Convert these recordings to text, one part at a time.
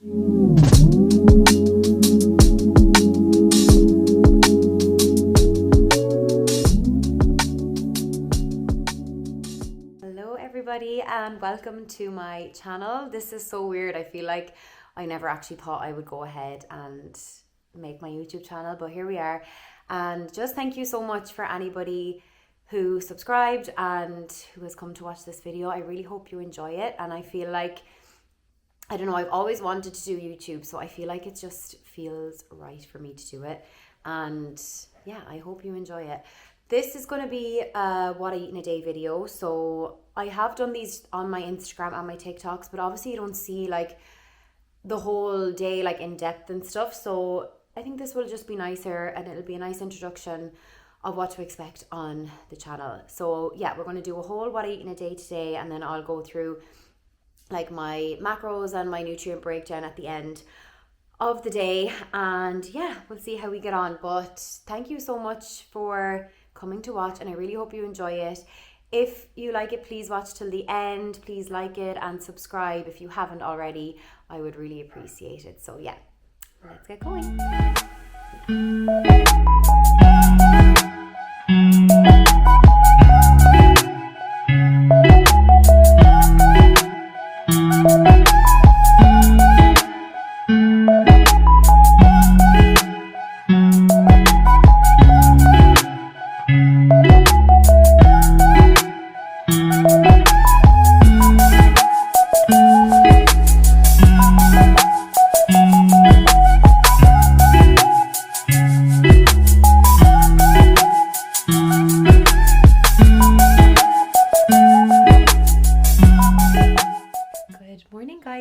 Hello everybody and welcome to my channel. This is so weird. I feel like I never actually thought I would go ahead and make my YouTube channel, but here we are. And just thank you so much for anybody who subscribed and who has come to watch this video. I really hope you enjoy it, and I feel like, I don't know, I've always wanted to do YouTube, so I feel like it just feels right for me to do it. And yeah, I hope you enjoy it. This is going to be a what I eat in a day video. So I have done these on my Instagram and my TikToks, but obviously you don't see like the whole day like in depth and stuff. So I think this will just be nicer, and it'll be a nice introduction of what to expect on the channel. So yeah, we're going to do a whole what I eat in a day today, and then I'll go through like my macros and my nutrient breakdown at the end of the day. And yeah, we'll see how we get on. But thank you so much for coming to watch, and I really hope you enjoy it. If you like it, please watch till the end. Please like it and subscribe if you haven't already. I would really appreciate it. So yeah, let's get going.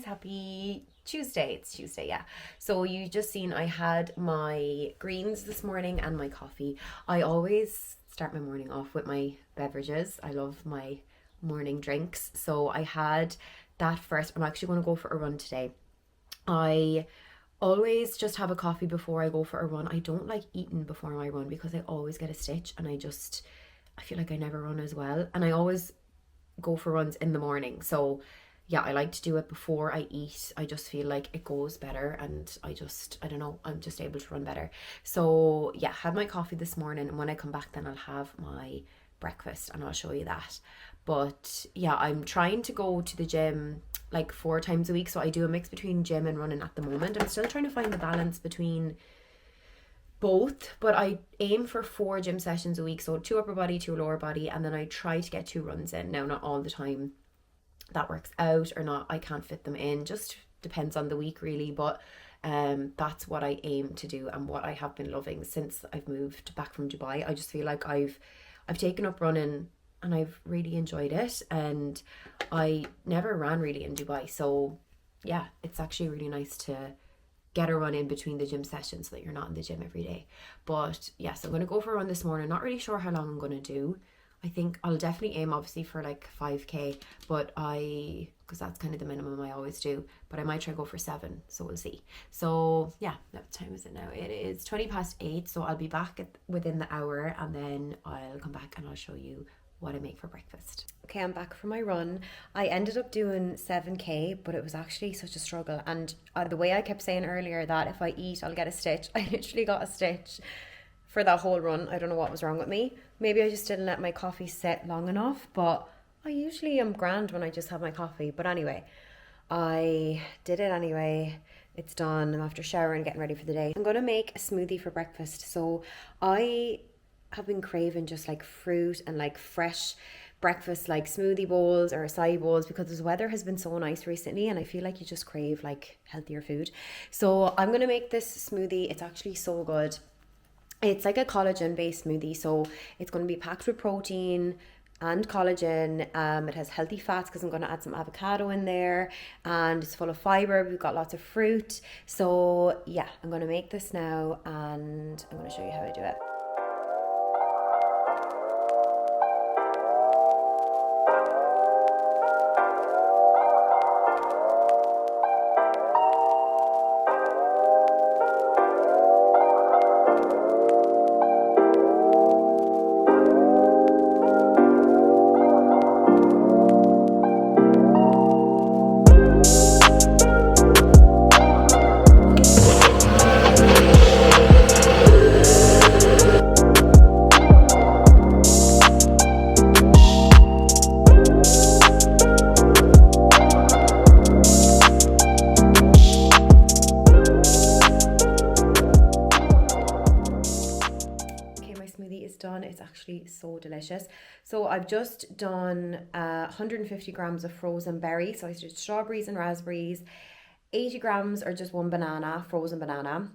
Happy Tuesday. It's Tuesday, yeah. So you just seen I had my greens this morning and my coffee. I always start my morning off with my beverages. I love my morning drinks. So I had that first. I'm actually going to go for a run today. I always just have a coffee before I go for a run. I don't like eating before my run because I always get a stitch, and I feel like I never run as well. And I always go for runs in the morning. So yeah, I like to do it before I eat. I just feel like it goes better, and I don't know, I'm just able to run better. So yeah, had my coffee this morning, and when I come back then I'll have my breakfast and I'll show you that. But yeah, I'm trying to go to the gym like 4 times a week. So I do a mix between gym and running at the moment. I'm still trying to find the balance between both, but I aim for 4 gym sessions a week. So 2 upper body, 2 lower body, and then I try to get 2 runs in. Now, not all the time that works out or not, I can't fit them in, just depends on the week really, but that's what I aim to do and what I have been loving since I've moved back from Dubai. I just feel like I've taken up running and I've really enjoyed it, and I never ran really in Dubai, so yeah, it's actually really nice to get a run in between the gym sessions so that you're not in the gym every day. But yes, I'm going to go for a run this morning. Not really sure how long I'm going to do. I think I'll definitely aim obviously for like 5k, but because that's kind of the minimum I always do, but I might try to go for 7, so we'll see. So yeah, what time is it now? It is 8:20, so I'll be back within the hour, and then I'll come back and I'll show you what I make for breakfast. Okay, I'm back from my run. I ended up doing 7k, but it was actually such a struggle, and the way I kept saying earlier that if I eat I'll get a stitch, I literally got a stitch for that whole run. I don't know what was wrong with me. Maybe I just didn't let my coffee set long enough, but I usually am grand when I just have my coffee. But anyway, I did it anyway. It's done. I'm after showering, getting ready for the day. I'm going to make a smoothie for breakfast. So I have been craving just like fruit and like fresh breakfast, like smoothie bowls or acai bowls, because the weather has been so nice recently and I feel like you just crave like healthier food. So I'm going to make this smoothie. It's actually so good. It's like a collagen based smoothie, so it's going to be packed with protein and collagen. It has healthy fats because I'm going to add some avocado in there, and it's full of fiber. We've got lots of fruit. So yeah, I'm going to make this now and I'm going to show you how I do it. actually so delicious. So I've just done 150 grams of frozen berry. So I did strawberries and raspberries. 80 grams or just one banana, frozen banana.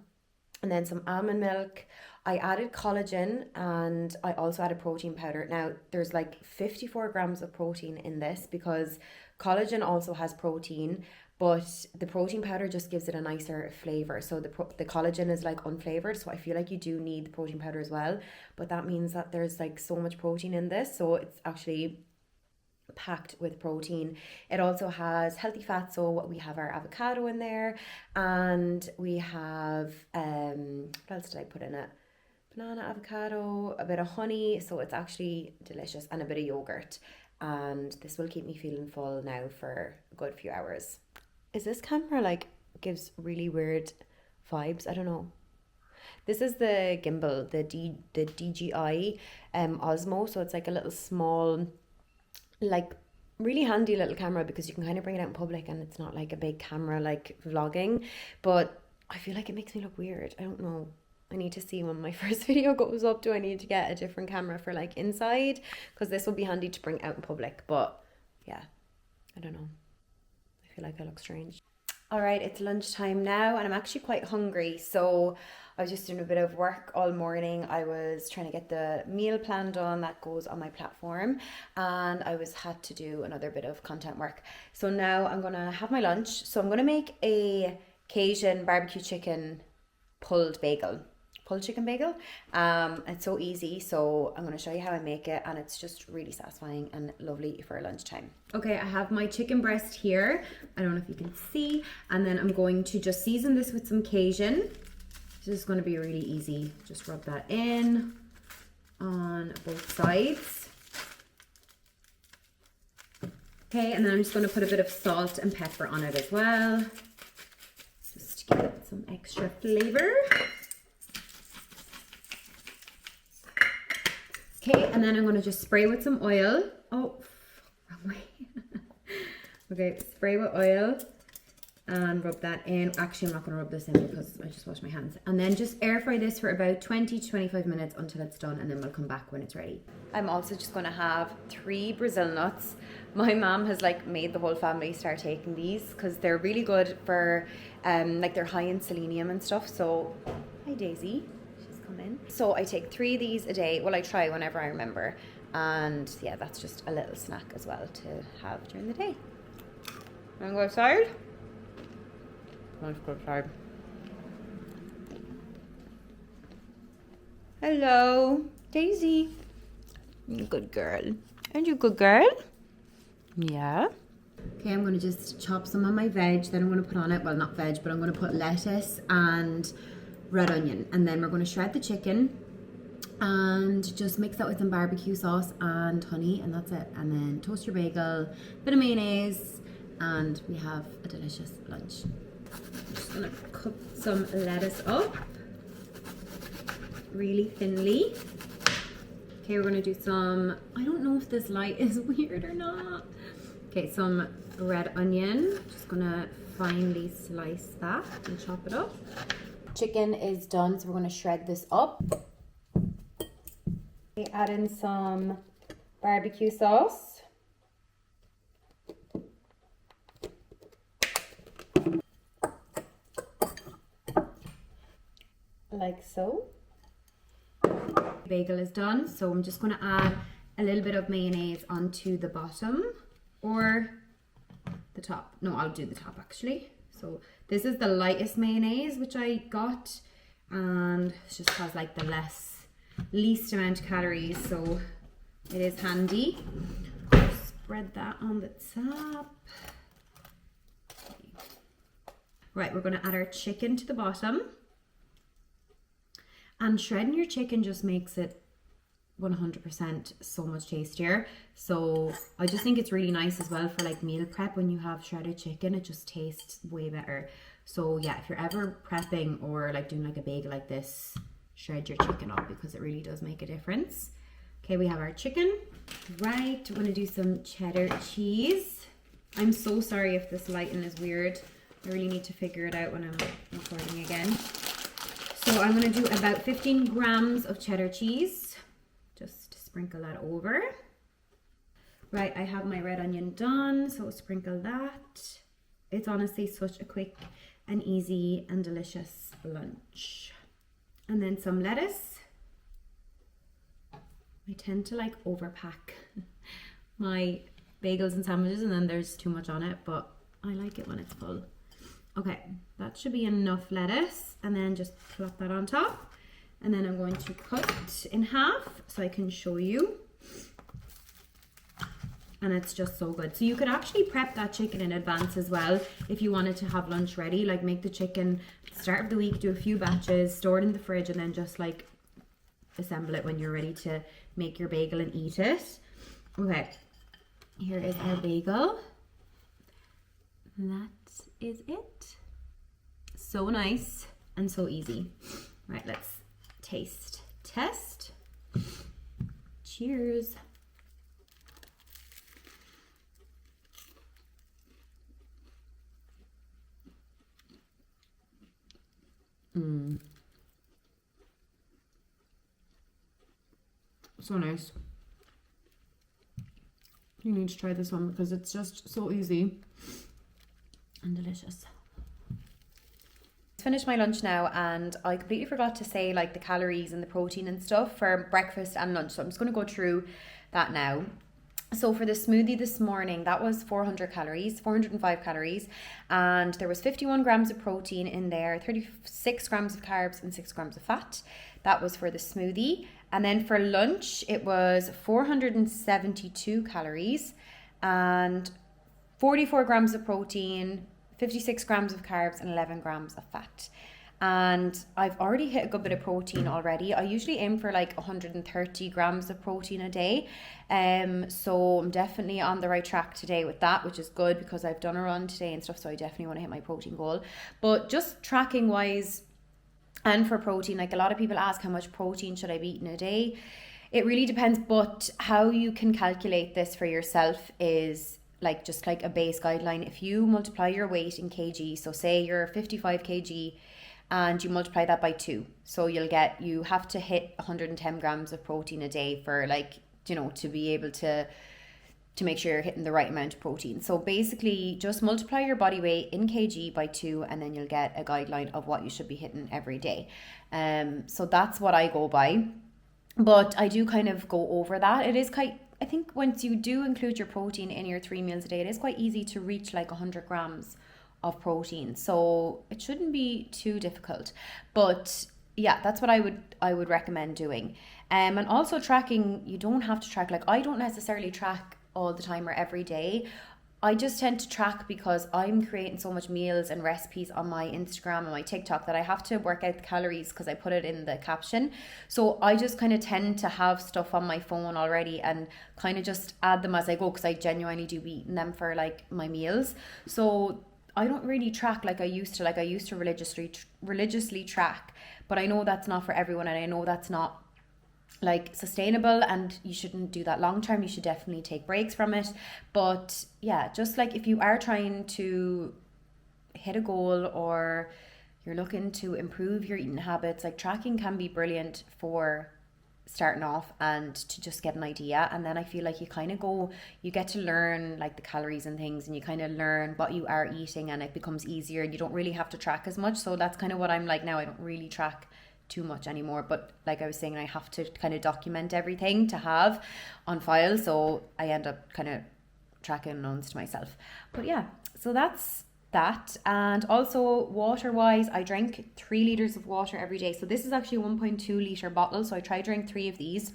And then some almond milk. I added collagen and I also added protein powder. Now there's like 54 grams of protein in this because collagen also has protein, but the protein powder just gives it a nicer flavor. So the collagen is like unflavored, so I feel like you do need the protein powder as well. But that means that there's like so much protein in this, so it's actually packed with protein. It also has healthy fats, so we have our avocado in there, and we have what else did I put in it? Banana, avocado, a bit of honey, so it's actually delicious, and a bit of yogurt. And this will keep me feeling full now for a good few hours. Is this camera like gives really weird vibes? I don't know. This is the gimbal, the DJI Osmo, so it's like a little small, like really handy little camera because you can kind of bring it out in public and it's not like a big camera like vlogging, but I feel like it makes me look weird. I don't know. I need to see when my first video goes up, do I need to get a different camera for like inside? Because this will be handy to bring out in public. But yeah, I don't know. I feel like I look strange. All right, it's lunchtime now and I'm actually quite hungry. So I was just doing a bit of work all morning. I was trying to get the meal plan done that goes on my platform, and I had to do another bit of content work. So now I'm gonna have my lunch. So I'm gonna make a Cajun barbecue chicken pulled chicken bagel. It's so easy, so I'm going to show you how I make it, and it's just really satisfying and lovely for lunchtime. Okay, I have my chicken breast here. I don't know if you can see, and then I'm going to just season this with some Cajun. This is going to be really easy. Just rub that in on both sides. Okay, and then I'm just going to put a bit of salt and pepper on it as well, just to give it some extra flavor. Okay, and then I'm going to just spray with some oil. Oh, wrong way. Okay, spray with oil and rub that in. Actually, I'm not going to rub this in because I just washed my hands. And then just air fry this for about 20 to 25 minutes until it's done, and then we'll come back when it's ready. I'm also just going to have 3 Brazil nuts. My mom has like made the whole family start taking these because they're really good for like they're high in selenium and stuff. So, hi Daisy. In. So I take 3 of these a day. Well, I try whenever I remember, and yeah, that's just a little snack as well to have during the day. Want to go outside? Let's go outside. Hello, Daisy. Good girl. Aren't you a good girl? Yeah. Okay, I'm going to just chop some of my veg. Then I'm going to put on it, well, not veg, but I'm going to put lettuce and red onion, and then we're going to shred the chicken and just mix that with some barbecue sauce and honey, and that's it. And then toast your bagel, bit of mayonnaise, and we have a delicious lunch. I'm just going to cut some lettuce up really thinly. Okay, we're going to do some, I don't know if this light is weird or not. Okay, some red onion. Just going to finely slice that and chop it up. Chicken is done, so we're going to shred this up. Okay, add in some barbecue sauce. Like so. Bagel is done, so I'm just going to add a little bit of mayonnaise onto the bottom or the top. No, I'll do the top actually. So this is the lightest mayonnaise which I got, and it just has like the least amount of calories, so it is handy. Spread that on the top. Right, we're going to add our chicken to the bottom, and shredding your chicken just makes it 100% so much tastier. So I just think it's really nice as well for like meal prep. When you have shredded chicken, it just tastes way better. So yeah, if you're ever prepping or like doing like a bagel like this, shred your chicken up because it really does make a difference. Okay, we have our chicken. Right, we're gonna do some cheddar cheese. I'm so sorry if this lighting is weird. I really need to figure it out when I'm recording again. So I'm gonna do about 15 grams of cheddar cheese. Just sprinkle that over. Right, I have my red onion done, so sprinkle that. It's honestly such a quick and easy and delicious lunch. And then some lettuce. I tend to like overpack my bagels and sandwiches and then there's too much on it, but I like it when it's full. Okay, that should be enough lettuce, and then just plop that on top. And then I'm going to cut in half so I can show you. And it's just so good. So you could actually prep that chicken in advance as well if you wanted to have lunch ready. Like make the chicken start of the week, do a few batches, store it in the fridge, and then just like assemble it when you're ready to make your bagel and eat it. Okay, here is our bagel. That is it. So nice and so easy. Right, let's taste test. Cheers. So nice. You need to try this one because it's just so easy and delicious. Finished my lunch now, and I completely forgot to say like the calories and the protein and stuff for breakfast and lunch, so I'm just going to go through that now. So for the smoothie this morning, that was 405 calories, and there was 51 grams of protein in there, 36 grams of carbs and 6 grams of fat. That was for the smoothie. And then for lunch, it was 472 calories and 44 grams of protein, 56 grams of carbs and 11 grams of fat. And I've already hit a good bit of protein already. I usually aim for like 130 grams of protein a day. So I'm definitely on the right track today with that, which is good because I've done a run today and stuff. So I definitely want to hit my protein goal. But just tracking wise, and for protein, like a lot of people ask how much protein should I be eating a day? It really depends, but how you can calculate this for yourself is like just like a base guideline. If you multiply your weight in kg, so say you're 55 kg and you multiply that by 2, so you have to hit 110 grams of protein a day for like, you know, to be able to make sure you're hitting the right amount of protein. So basically just multiply your body weight in kg by 2 and then you'll get a guideline of what you should be hitting every day. So that's what I go by, but I do kind of go over that. It is quite, I think once you do include your protein in your 3 meals a day, it is quite easy to reach like 100 grams of protein, so it shouldn't be too difficult. But yeah, that's what I would recommend doing. And also tracking, you don't have to track, like I don't necessarily track all the time or every day. I just tend to track because I'm creating so much meals and recipes on my Instagram and my TikTok that I have to work out the calories because I put it in the caption. So I just kind of tend to have stuff on my phone already and kind of just add them as I go because I genuinely do be eating them for like my meals. So I don't really track like I used to. Like I used to religiously track, but I know that's not for everyone, and I know that's not like sustainable, and you shouldn't do that long term. You should definitely take breaks from it. But yeah, just like if you are trying to hit a goal or you're looking to improve your eating habits, like tracking can be brilliant for starting off and to just get an idea. And then I feel like you get to learn like the calories and things, and you kind of learn what you are eating, and it becomes easier and you don't really have to track as much. So that's kind of what I'm like now. I don't really track too much anymore, but like I was saying, I have to kind of document everything to have on file, so I end up kind of tracking unknowns to myself. But yeah, so that's that. And also water wise, I drink 3 liters of water every day. So this is actually a 1.2 liter bottle, so I try to drink 3 of these,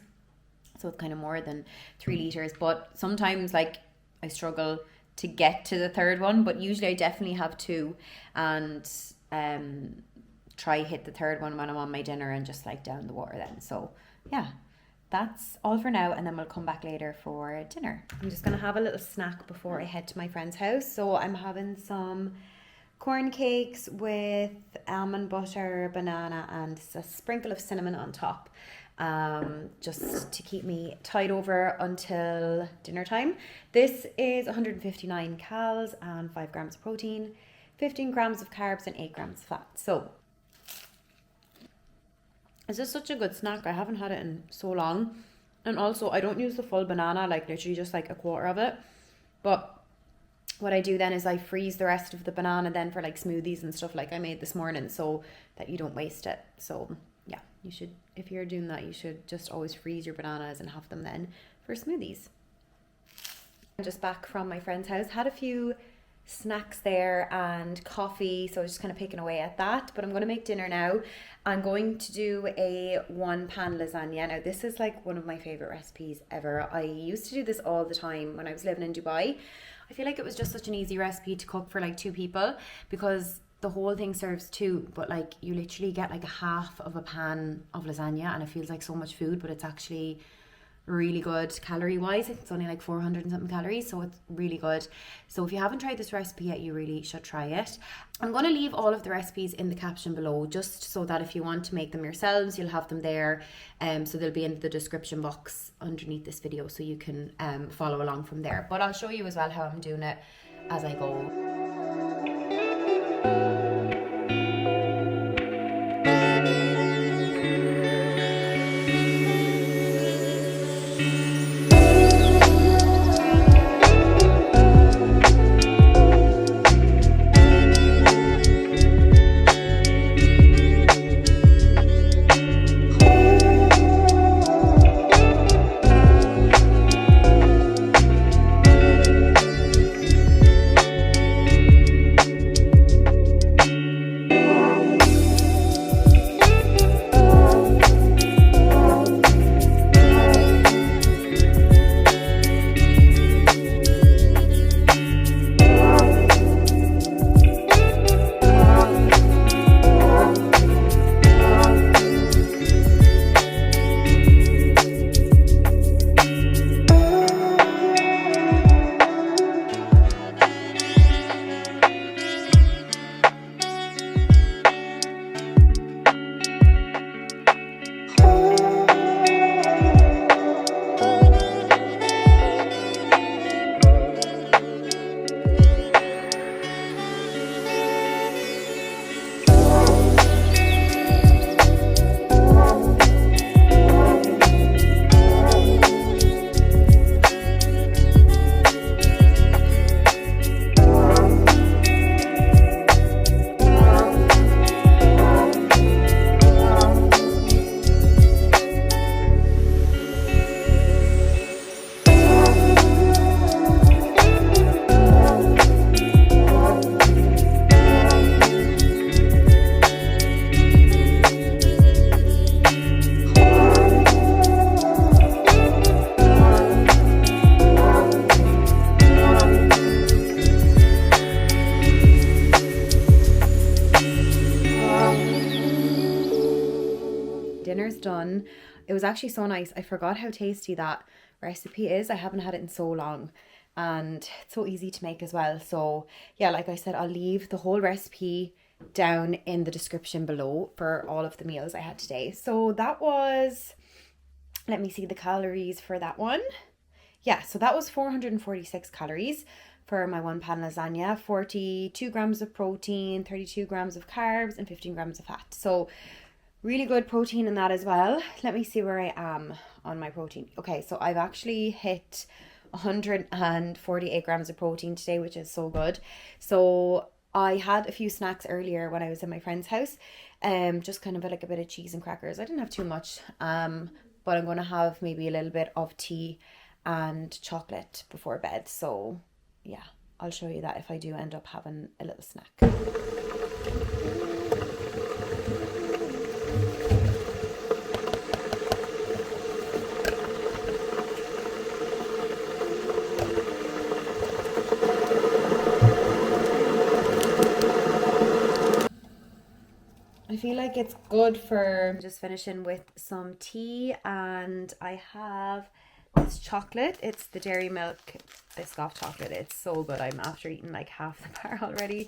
so it's kind of more than 3 liters. But sometimes like I struggle to get to the third one, but usually I definitely have 2, and try hit the third one when I'm on my dinner and just like down the water then. So yeah, that's all for now, and then we'll come back later for dinner. I'm just gonna have a little snack before I head to my friend's house. So I'm having some corn cakes with almond butter, banana, and a sprinkle of cinnamon on top, just to keep me tied over until dinner time. This is 159 calories and 5 grams of protein, 15 grams of carbs and 8 grams of fat. So this is such a good snack. I haven't had it in so long, And also, I don't use the full banana, like literally just like a quarter of it. But what I do then is I freeze the rest of the banana then for like smoothies and stuff like I made this morning, so that you don't waste it. So yeah, you should, if you're doing that, you should just always freeze your bananas and have them then for smoothies. I'm just back from my friend's house, had a few snacks there and coffee, so I was just kind of picking away at that. But I'm going to make dinner now. I'm going to do a 1-pan lasagna. Now this is like one of my favorite recipes ever. I used to do this all the time when I was living in Dubai. I feel like it was just such an easy recipe to cook for like 2 people, because the whole thing serves 2, but like you literally get like a half of a pan of lasagna and it feels like so much food, but it's actually really good calorie wise. It's only like 400 and something calories, so it's really good. So if you haven't tried this recipe yet, you really should try it. I'm going to leave all of the recipes in the caption below, just so that if you want to make them yourselves, you'll have them there. So they'll be in the description box underneath this video, so you can follow along from there. But I'll show you as well how I'm doing it as I go. Dinner's done. It was actually so nice. I forgot how tasty that recipe is. I haven't had it in so long, and it's so easy to make as well. So yeah, like I said, I'll leave the whole recipe down in the description below for all of the meals I had today. So that was, let me see the calories for that one. Yeah, so that was 446 calories for my 1-pan lasagna. 42 grams of protein, 32 grams of carbs, and 15 grams of fat. So really good protein in that as well. Let me see where I am on my protein. Okay, so I've actually hit 148 grams of protein today, which is so good. So I had a few snacks earlier when I was in my friend's house, just kind of like a bit of cheese and crackers. I didn't have too much, but I'm going to have maybe a little bit of tea and chocolate before bed. So yeah, I'll show you that if I do end up having a little snack. I feel like it's good for just finishing with some tea, and I have this chocolate. It's the Dairy Milk Biscoff chocolate. It's so good. I'm after eating like half the bar already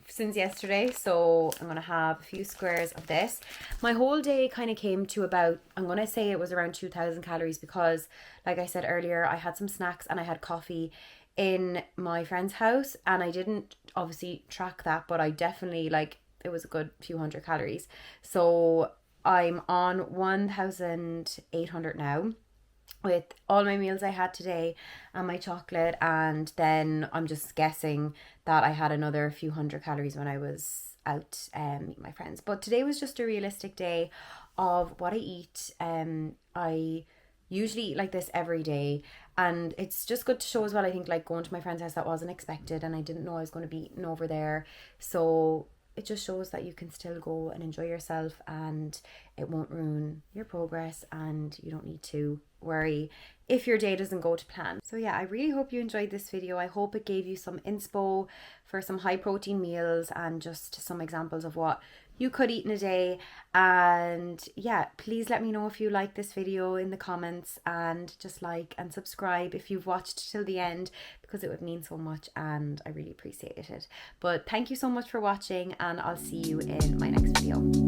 since yesterday, so I'm gonna have a few squares of this. My whole day kind of came to about, I'm gonna say it was around 2,000 calories, because like I said earlier, I had some snacks and I had coffee in my friend's house, and I didn't obviously track that, but I definitely, like, it was a good few hundred calories. So I'm on 1,800 now. with all my meals I had today and my chocolate, and then I'm just guessing that I had another few hundred calories when I was out meeting my friends. But today was just a realistic day of what I eat. I usually eat like this every day, and it's just good to show as well. I think like going to my friend's house, that wasn't expected, and I didn't know I was going to be eating over there, so it just shows that you can still go and enjoy yourself and it won't ruin your progress, and you don't need to worry if your day doesn't go to plan. So yeah, I really hope you enjoyed this video. I hope it gave you some inspo for some high protein meals and just some examples of what you could eat in a day. And yeah, please let me know if you like this video in the comments, and just like and subscribe if you've watched till the end, because it would mean so much and I really appreciate it. But thank you so much for watching, and I'll see you in my next video.